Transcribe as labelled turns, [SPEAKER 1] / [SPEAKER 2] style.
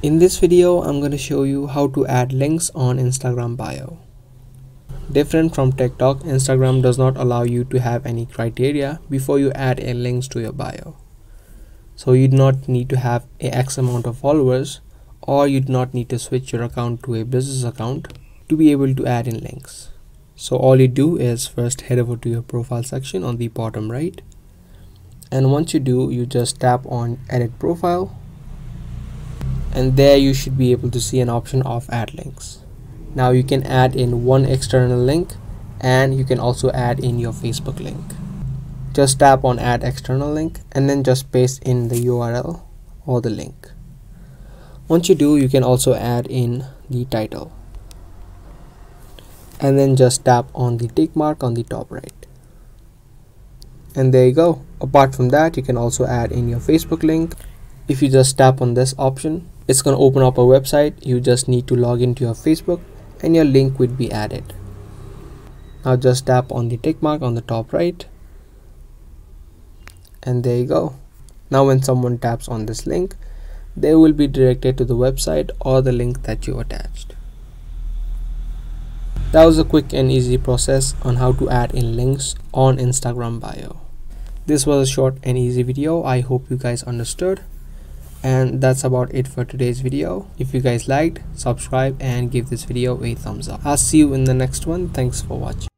[SPEAKER 1] In this video, I'm going to show you how to add links on Instagram bio. Different from TikTok, Instagram does not allow you to have any criteria before you add a links to your bio. So you do not need to have a X amount of followers, or you do not need to switch your account to a business account to be able to add in links. So all you do is first head over to your profile section on the bottom right. And once you do, you just tap on edit profile. And there you should be able to see an option of add links. Now you can add in one external link, and you can also add in your Facebook link. Just tap on add external link and then just paste in the URL or the link. Once you do, you can also add in the title. And then just tap on the tick mark on the top right. And there you go. Apart from that, you can also add in your Facebook link. If you just tap on this option, it's going to open up a website. You just need to log into your Facebook and your link would be added. Now just tap on the tick mark on the top right. And there you go. Now when someone taps on this link, they will be directed to the website or the link that you attached. That was a quick and easy process on how to add in links on Instagram bio. This was a short and easy video. I hope you guys understood. And that's about it for today's video. If you guys liked, subscribe and give this video a thumbs up. I'll see you in the next one. Thanks for watching.